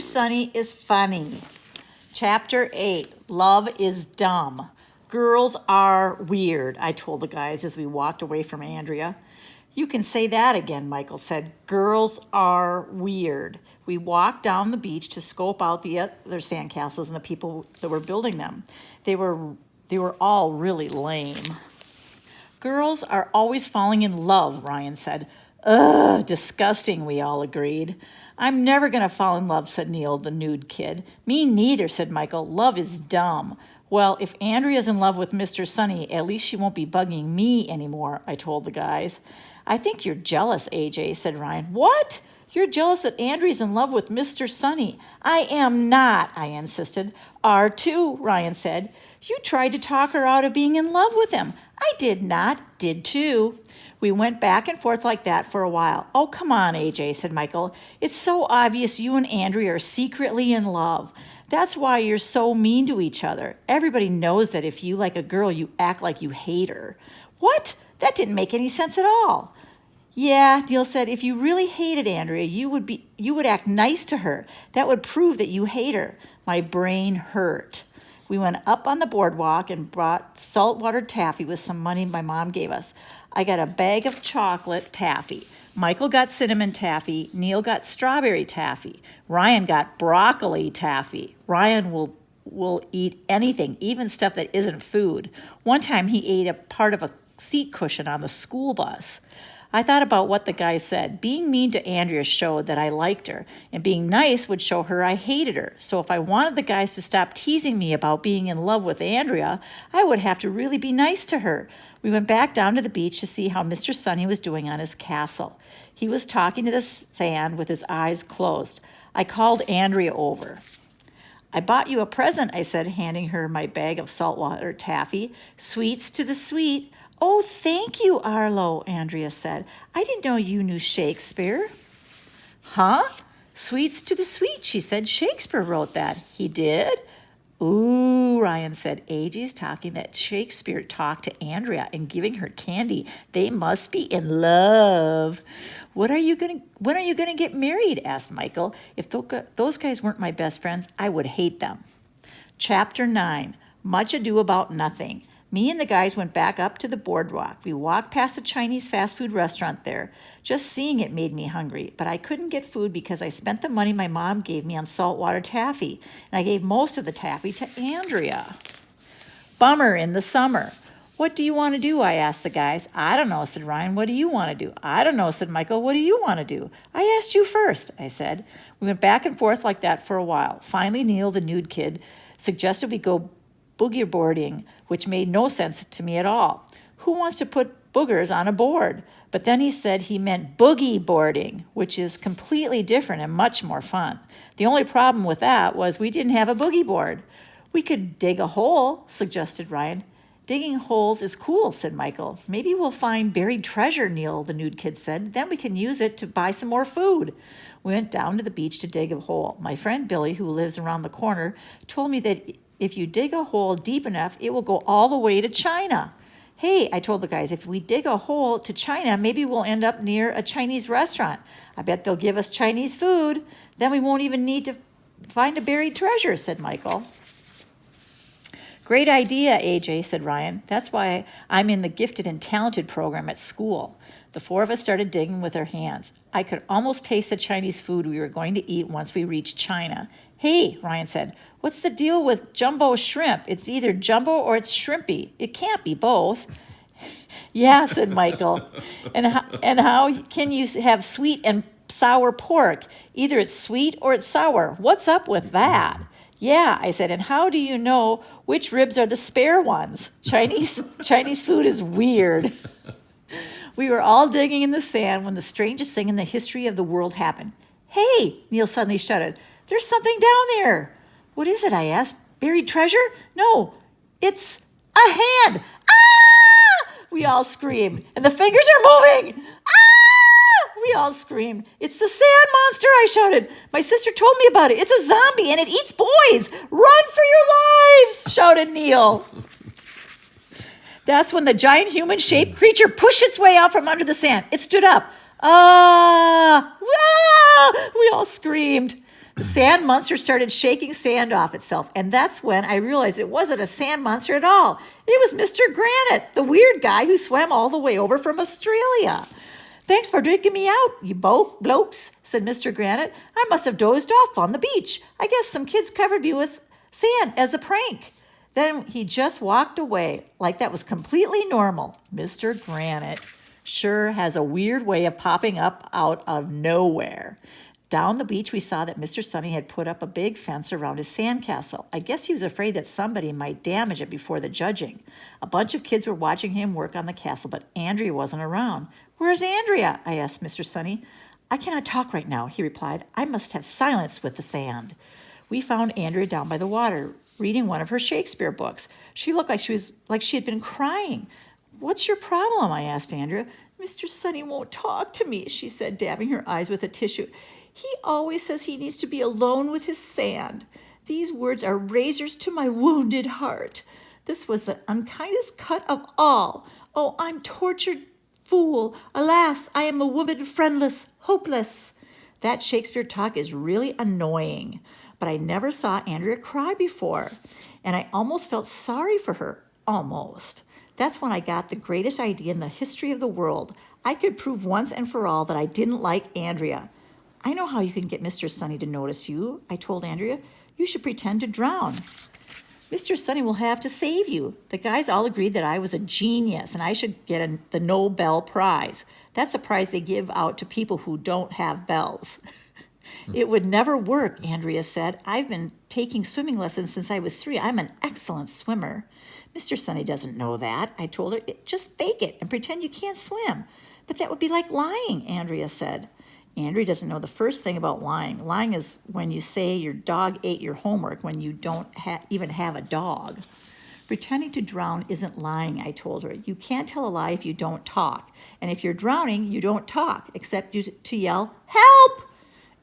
Sunny is funny. Chapter 8, Love is Dumb. Girls are weird, I told the guys as we walked away from Andrea. You can say that again, Michael said. Girls are weird. We walked down the beach to scope out the other sandcastles and the people that were building them. They were all really lame. Girls are always falling in love, Ryan said. Ugh, disgusting, we all agreed. I'm never going to fall in love, said Neil, the nude kid. Me neither, said Michael. Love is dumb. Well, if Andrea's in love with Mr. Sunny, at least she won't be bugging me anymore, I told the guys. I think you're jealous, AJ, said Ryan. What? You're jealous that Andrea's in love with Mr. Sunny. I am not, I insisted. Are too, Ryan said. You tried to talk her out of being in love with him. I did not, did too. We went back and forth like that for a while. Oh, come on, AJ, said Michael. It's so obvious you and Andrea are secretly in love. That's why you're so mean to each other. Everybody knows that if you like a girl, you act like you hate her. What? That didn't make any sense at all. Yeah, Neil said, if you really hated Andrea, you would act nice to her. That would prove that you hate her. My brain hurt. We went up on the boardwalk and brought saltwater taffy with some money my mom gave us. I got a bag of chocolate taffy. Michael got cinnamon taffy. Neil got strawberry taffy. Ryan got broccoli taffy. Ryan will eat anything, even stuff that isn't food. One time he ate a part of a seat cushion on the school bus. I thought about what the guy said. Being mean to Andrea showed that I liked her, and being nice would show her I hated her. So if I wanted the guys to stop teasing me about being in love with Andrea, I would have to really be nice to her. We went back down to the beach to see how Mr. Sunny was doing on his castle. He was talking to the sand with his eyes closed. I called Andrea over. I bought you a present, I said, handing her my bag of saltwater taffy. Sweets to the sweet. Oh, thank you, Arlo, Andrea said. I didn't know you knew Shakespeare. Huh? Sweets to the sweet, she said. Shakespeare wrote that. He did? Ooh, Ryan said. AJ's talking that Shakespeare talked to Andrea and giving her candy. They must be in love. When are you gonna get married? Asked Michael. If those guys weren't my best friends, I would hate them. Chapter 9, Much Ado About Nothing. Me and the guys went back up to the boardwalk. We walked past a Chinese fast food restaurant there. Just seeing it made me hungry, but I couldn't get food because I spent the money my mom gave me on saltwater taffy, and I gave most of the taffy to Andrea. Bummer in the summer. What do you want to do? I asked the guys. I don't know, said Ryan. What do you want to do? I don't know, said Michael. What do you want to do? I asked you first, I said. We went back and forth like that for a while. Finally, Neil, the nude kid, suggested we go boogie boarding, which made no sense to me at all. Who wants to put boogers on a board? But then he said he meant boogie boarding, which is completely different and much more fun. The only problem with that was we didn't have a boogie board. We could dig a hole, suggested Ryan. Digging holes is cool, said Michael. Maybe we'll find buried treasure, Neil, the nude kid said. Then we can use it to buy some more food. We went down to the beach to dig a hole. My friend Billy, who lives around the corner, told me that if you dig a hole deep enough, it will go all the way to China. Hey, I told the guys, if we dig a hole to China, maybe we'll end up near a Chinese restaurant. I bet they'll give us Chinese food. Then we won't even need to find a buried treasure, said Michael. Great idea, AJ, said Ryan. That's why I'm in the gifted and talented program at school. The four of us started digging with our hands. I could almost taste the Chinese food we were going to eat once we reached China. Hey, Ryan said, what's the deal with jumbo shrimp? It's either jumbo or it's shrimpy. It can't be both. Yeah, said Michael. And how can you have sweet and sour pork? Either it's sweet or it's sour. What's up with that? Yeah, I said, and how do you know which ribs are the spare ones? Chinese food is weird. We were all digging in the sand when the strangest thing in the history of the world happened. Hey, Neil suddenly shouted, there's something down there. What is it? I asked. Buried treasure? No, it's a hand. Ah! We all screamed, and the fingers are moving. Ah! We all screamed. It's the sand monster, I shouted. My sister told me about it. It's a zombie, and it eats boys. Run for your lives, shouted Neil. That's when the giant human-shaped creature pushed its way out from under the sand. It stood up. Ah! We all screamed. The sand monster started shaking sand off itself, and that's when I realized it wasn't a sand monster at all. It was Mr. Granite, the weird guy who swam all the way over from Australia. Thanks for drinking me out, you blokes, said Mr. Granite. I must have dozed off on the beach. I guess some kids covered me with sand as a prank. Then he just walked away like that was completely normal. Mr. Granite sure has a weird way of popping up out of nowhere. Down the beach, we saw that Mr. Sunny had put up a big fence around his sandcastle. I guess he was afraid that somebody might damage it before the judging. A bunch of kids were watching him work on the castle, but Andrea wasn't around. Where's Andrea? I asked Mr. Sunny. I cannot talk right now, he replied. I must have silence with the sand. We found Andrea down by the water, reading one of her Shakespeare books. She looked like she had been crying. What's your problem? I asked Andrea. Mr. Sunny won't talk to me, she said, dabbing her eyes with a tissue. He always says he needs to be alone with his sand. These words are razors to my wounded heart. This was the unkindest cut of all. Oh, I'm tortured fool. Alas, I am a woman friendless, hopeless. That Shakespeare talk is really annoying. But I never saw Andrea cry before, and I almost felt sorry for her. Almost. That's when I got the greatest idea in the history of the world. I could prove once and for all that I didn't like Andrea. I know how you can get Mr. Sunny to notice you, I told Andrea. You should pretend to drown. Mr. Sunny will have to save you. The guys all agreed that I was a genius and I should get the Nobel Prize. That's a prize they give out to people who don't have bells. It would never work, Andrea said. I've been taking swimming lessons since I was 3. I'm an excellent swimmer. Mr. Sunny doesn't know that, I told her. Just fake it and pretend you can't swim. But that would be like lying, Andrea said. Andrea doesn't know the first thing about lying. Lying is when you say your dog ate your homework when you don't even have a dog. Pretending to drown isn't lying, I told her. You can't tell a lie if you don't talk. And if you're drowning, you don't talk, except to yell, help!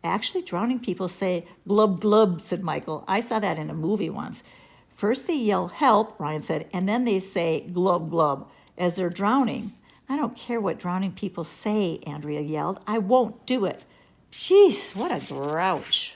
Actually, drowning people say, glub, glub, said Michael. I saw that in a movie once. First they yell, help, Ryan said, and then they say, glub, glub, as they're drowning. I don't care what drowning people say, Andrea yelled. I won't do it. Jeez, what a grouch.